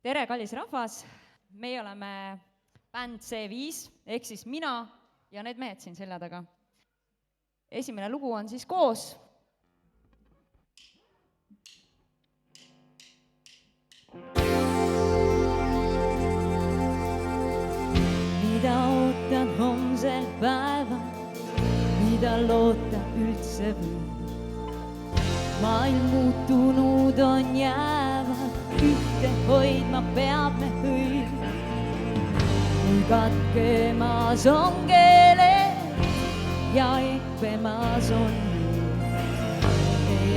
tere, kallis rahvas, meie oleme bänd C5 ehk siis mina ja need mehed siin selja taga. Esimene lugu on siis koos. Mida ootan homsel päeval, mida loota üldse võib. Maailm muutunud on jäävad, ühte hoidma peab me hõiv. Kui katkemas on keeled ja ekpemas on nüüd,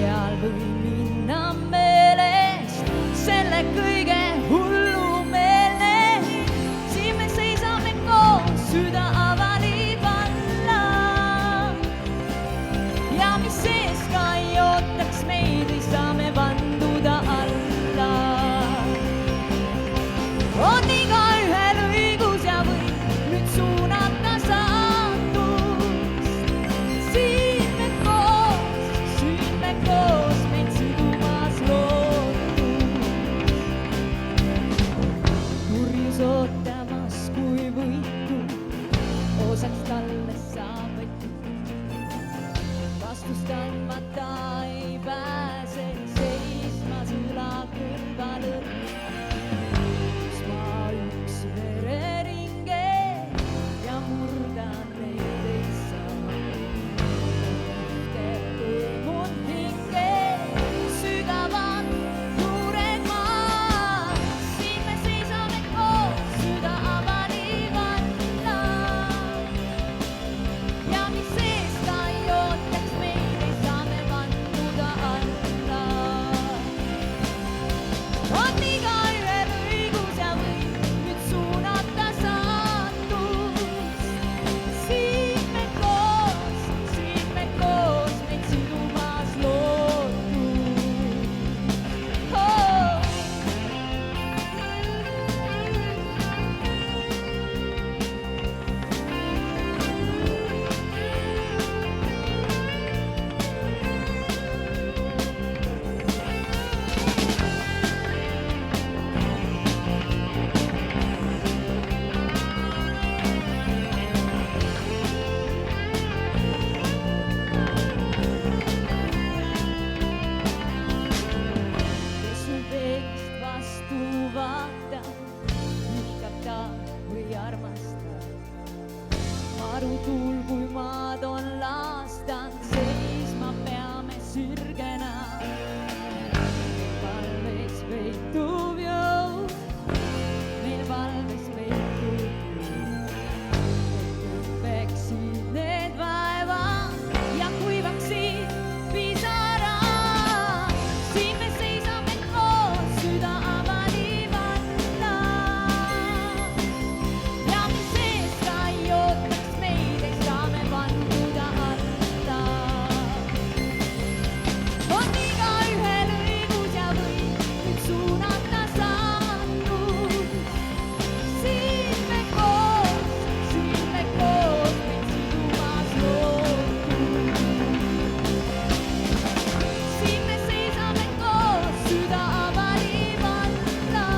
eal või minna meelest selle kõige hullumeelne. Siin me seisame koos, süda avalib alla ja mis sees ka ei ootaks meid, ei saa me vanduda alla. On igaühel õigus ja võim nüüd suunata saatust. Siin me koos, meid sidumas lootus. Kurjus ootamas kui võitu, osaks talle saab võtta. Vastust andmata ei pääse, seisma sõla kõrval õrn. Üks vereringe ja murda neid ei saa. Põimun hinge, sügavad juured maa. Siin me seisame koos, süda avalib alla ja mis sees ka ei ootaks meid, ei saa me vanduda alla. On igaühel õigus ja võim nüüd suunata saatust. Siin me koos, meid sidumas lootus. Kes sul peeglist vastu vaatab, vihkab ta või armastab. Marutuul, kui maad on laastanud, seisma peame sirgena. Valves peituv jõud, meil valves peituv jõud. Peksid need vaevad ja kuivaksid pisarad. Siin me seisame koos, süda avalib alla ja mis sees ka ei ootaks meid, ei saa me vanduda alla. On igaühel õigus ja võim nüüd suunata saatust. Siin me koos, meid sidumas lootus. Siin me seisame koos, süda avalib alla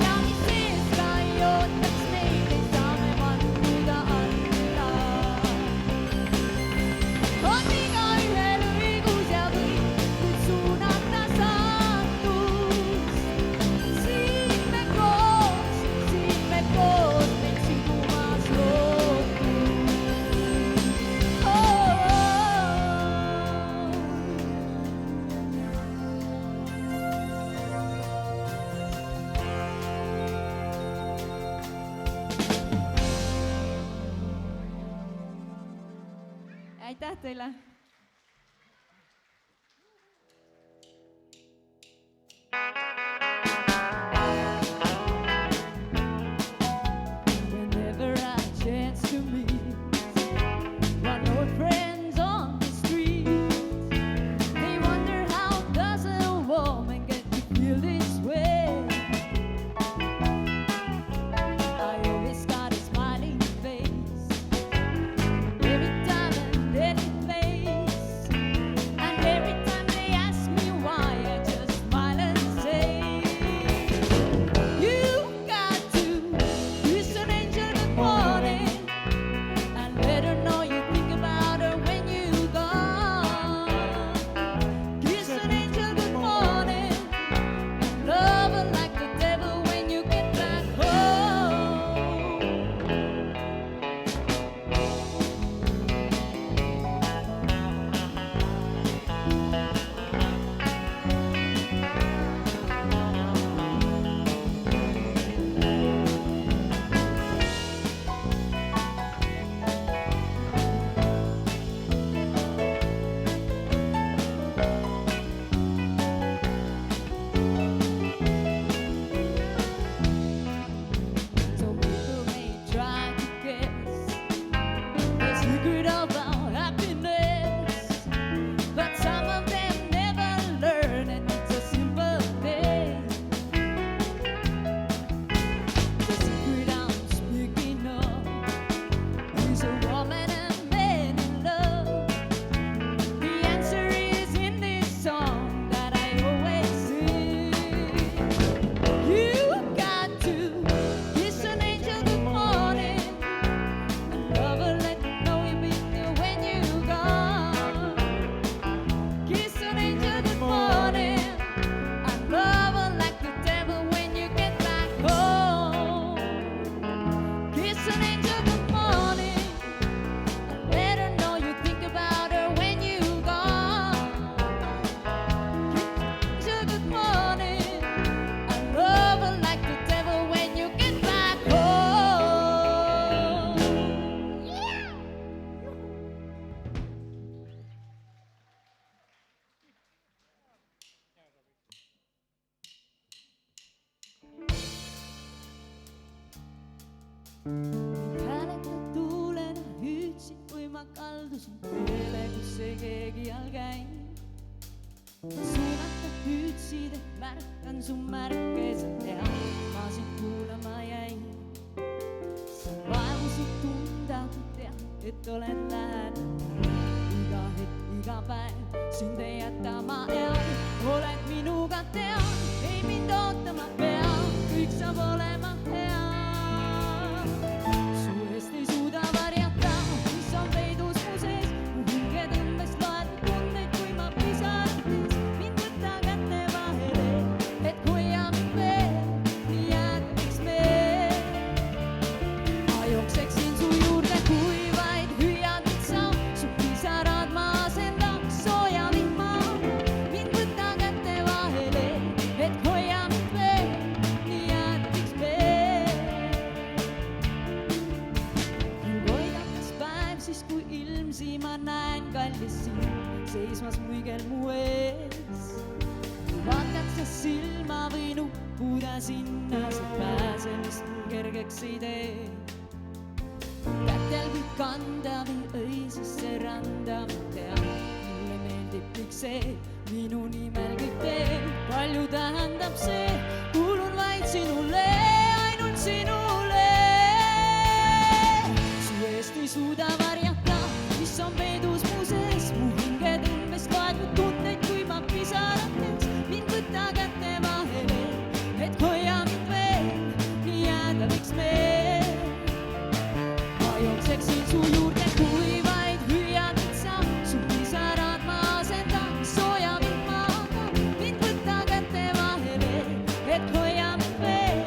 ja mis sees ka ei ootaks meid, ei saa me vanduda alla. On igaühel õigus ja võim nüüd suunata saatust. Siin me koos, meid sidumas lootus. Aitäh teile! Whenever I chance to meet one old friends on the street, they wonder how does a woman get to feel this way. I always got a smiling face every time and any place. Hääleta tuulena hüüdsin, kui ma kaldusin teele, kus ei keegi all käib. Suunata hüüdsid, et märkan su märke, sa tead, ma sind kuulama jäin. Sa vaevusid tunda, kui tead, et olen lähedal. Iga hetk, iga päev, sind ei jäta ma ean. Oled minuga, tean, ei mind ootama pea, kõik saab olema hea. Su eest ei suuda varjata, mis on peidus mu sees. Mu hinge tõmbes loed tundeid, kui ma pisarates. Mind võta kätte vahele, et hoia mind veel, nii jäädaks veel. Ma jookseksin su juurde, kui vaid hüüad mind sa. Su pisarad ma asendaks sooja vihmaga. Mind võta kätte vahele, et hoia mind veel, nii jäädaks veel. Küll voidakas päev siis, kui ilmsi ma näen kallis sind seismas muigel mu ees. Vaatad sa silma või nuppuda sinna, sa pääsemist mul kergeks ei tee. Kätel võib kanda või õisesse randa, ma tean, mulle meeldib kõik see, minu nimel kõik teeb. Palju tähendab see, kuulun vaid sinule, ainult sinule. Su eest ei suuda varjata, mis on peidus mu sees. Mu hinge tõmbes loed mu tundeid, kui ma pisarates. Mind võta kätte vahele, et hoia mind veel, nii jääda võiks meil. Ma jookseksin su juurde, kui vaid hüüad mind sa. Su pisarad ma asendaks sooja vihmaga. Mind võta kätte vahele, et hoia mind veel,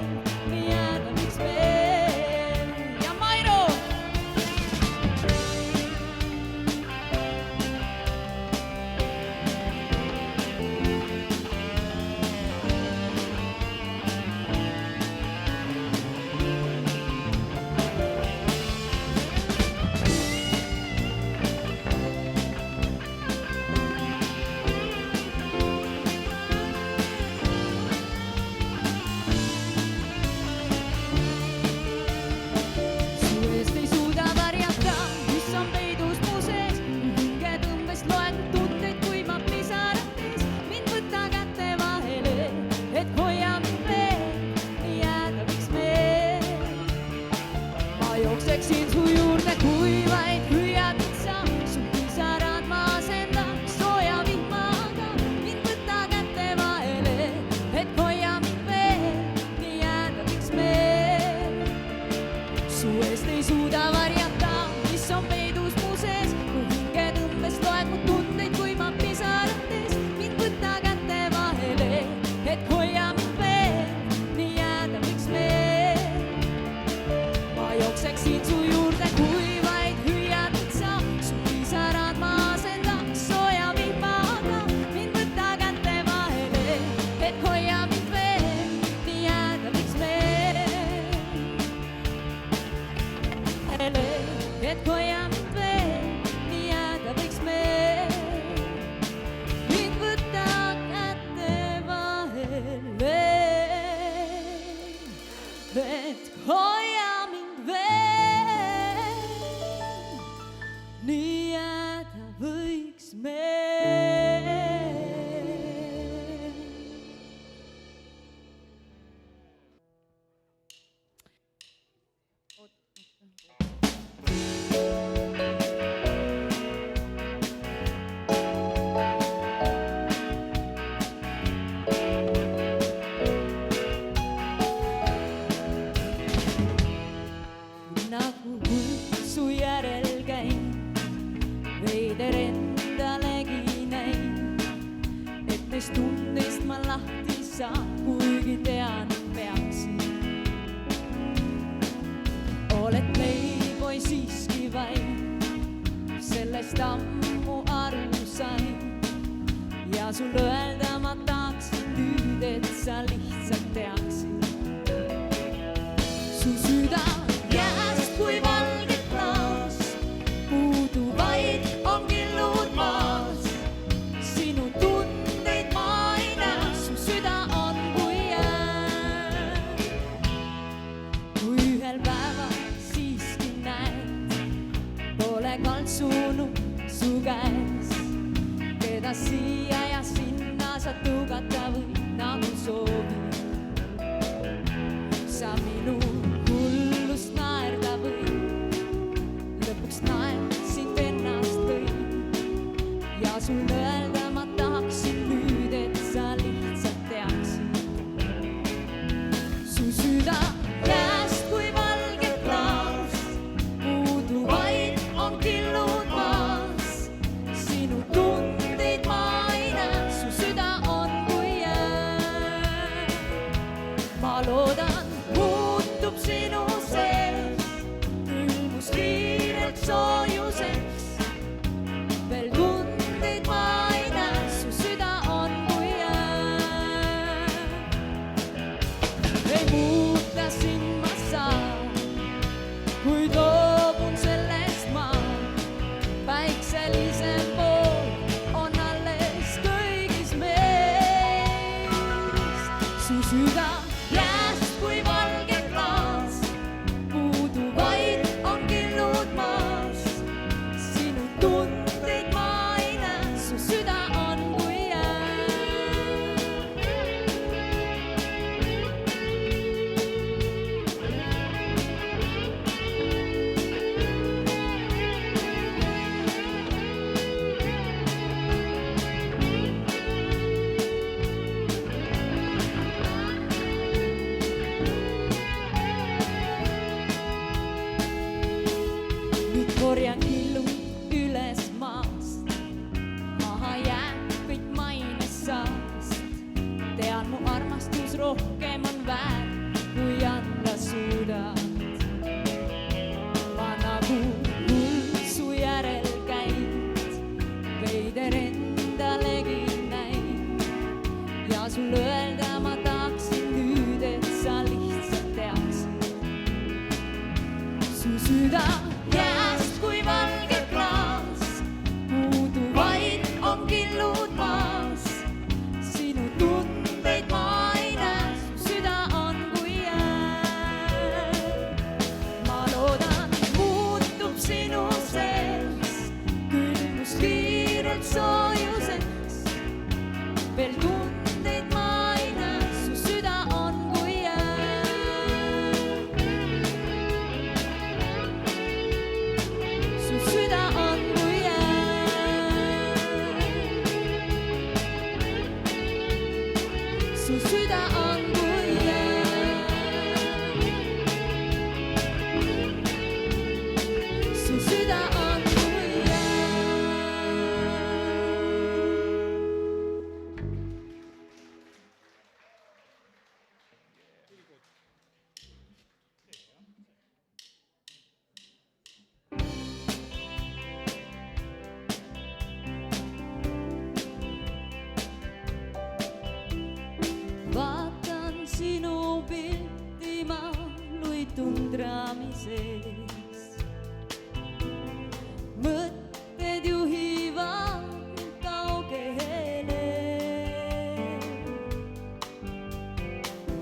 nii jääda võiks veel. Ja Mairo! Su eest ei suuda varjata, mis on peidus mu sees. Mu hinge tõmbes loed mu tundeid, kui ma pisarates. Mind võta kätte vahele, et hoia mind veel, nii jääda võiks meil. Ma jookseksin su juurde, kui vaid hüüad mind sa. Su pisarad ma asendaks sooja vihmaga. Mind võta kätte vahele, et hoia mind veel, nii jääda võiks meil. Su eest ei suuda varjata, mis on peidus mu sees. Mu hinge tõmbes loed mu tundeid, kui ma pisarates. Mind võta kätte vahele, et hoia mind veel, nii jääda võiks meil. Ma jookseksin su juurde, kui vaid hüüad mind sa. Su pisarad ma asendaks sooja vihmaga. Mind võta kätte vahele, et hoia mind veel, nii jääda võiks meil. Et hoia mind veel, nii jääda võiks meil. Mind võta kätte vahele, et hoia mind veel, nii jääda võiks meil. Nagu hull su järel käin, veider endalegi näin, et neist tundest ma lahti saan, kuigi tean, et peaksin. Oled playboy siiski vaid, sellest ammu aru sain. Ja sul öelda ma tahaksin nüüd, et sa lihtsalt teaksid. Su süda jääst kui valget klaas, puudu vaid on killud maas. Sinu tundeid ma ei näe, su süda on kui jää. Kui ühel päeval siia ja sinna sa tõugata või nagu soovid. Sa minu hullust naerda või lõpuks naersin ennast tõi ja sul öelda ma tahaksin nüüd, et sa lihtsalt teaksid. Su süda käest kui valge klaas, puudu vaid on killud maas. Sinu tundeid ma ei näe, su süda on kui jää. Ma loodan, muutub sinu sees, külmus kiirelt soojuseks. Veel tundeid ma ei näe, su süda on kui jää. Ei muuta sind ma saan, kuid loobun sellest ma. Päikselisem pool on alles kõigis meis. Su süda jääst kui valge klaas, puudu vaid on killud maas. Sinu tundeid ma ei näe, su süda on kui jää. Nüüd korjan killud üles maast, maha jääb kõik mainessaast. Tean, mu armastus rohkem on väärt, kui anda suudad. Ma nagu hull su järel käid, veider endalegi näid. Ja sul öelda ma tahaksin nüüd, et sa lihtsalt teaksid. Su süda jääst kui valge klaas, puudu vaid on killud maas. Sinu tundeid ma ei näe, su süda on kui jää. Ma loodan, muutub sinu sees, külmus kiirelt soojuseks. Veel tundeid ma ei näe, su süda on kui jää. Su süda on kui jää. Su süda on kui jää. Su süda on kui jää. Vaatan sinu pilti ma luitun traami sees. Mõtted juhivad kaugele.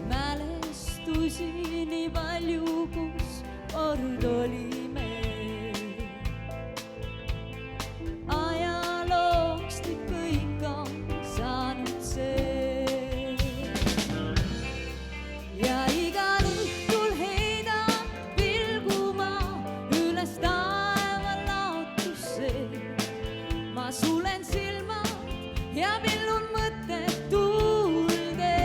Mälestusi nii palju, kus kord olime. Ajalooks nüüd kõik on saanud see. Ja igal õhtul heidan pilguma üles taeva laotusse. Ma sulen silmad ja pillun mõtted tuulde.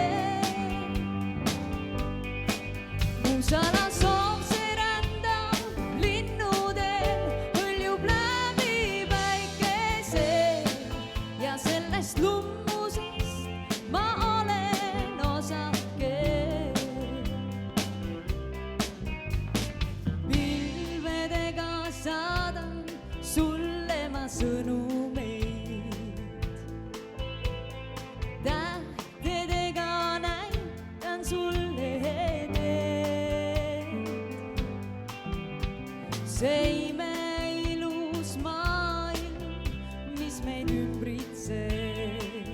Mu salasoov see rändab linnudel, hõljub läbi päikese. Ja sellest lummusest ma olen osake. Pilvedega saadan sulle ma sõnumeid. Tähtedega näitan sulle teed. See imeilus maailm, mis meid ümbritseb.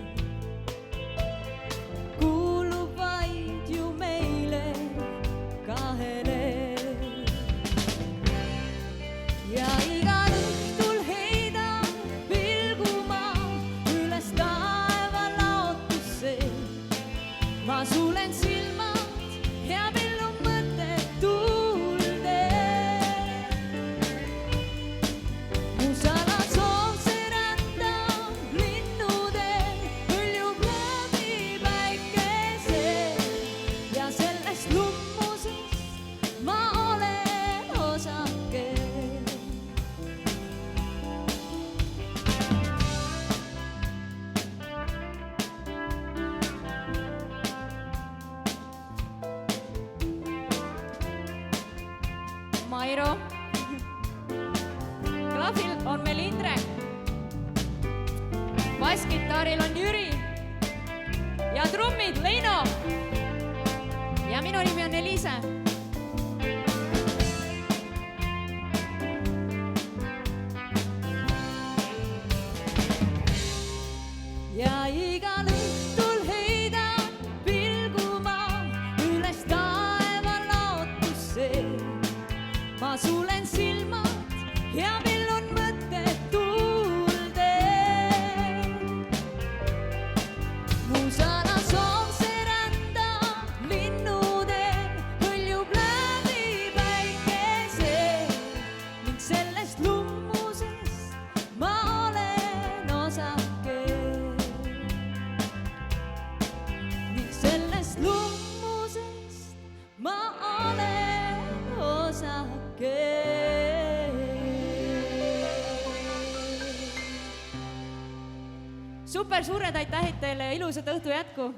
Eero. Klavil on meil Indrek. Basskitarril on Jüri. Ja trummid Leino. Ja minu nimi on Eliise. Ja igal õhtul heidan pilguma üles taeva lootusse. Ma sulen silmad ja pillun mõtted tuulde. Mu sana soov see rända linnudel hõljub läbi päikese ning sellest lummusest ma olen osake. Sellest lummusest ma olen osake. Super, suured aitähid teile ja ilusat õhtu jätku!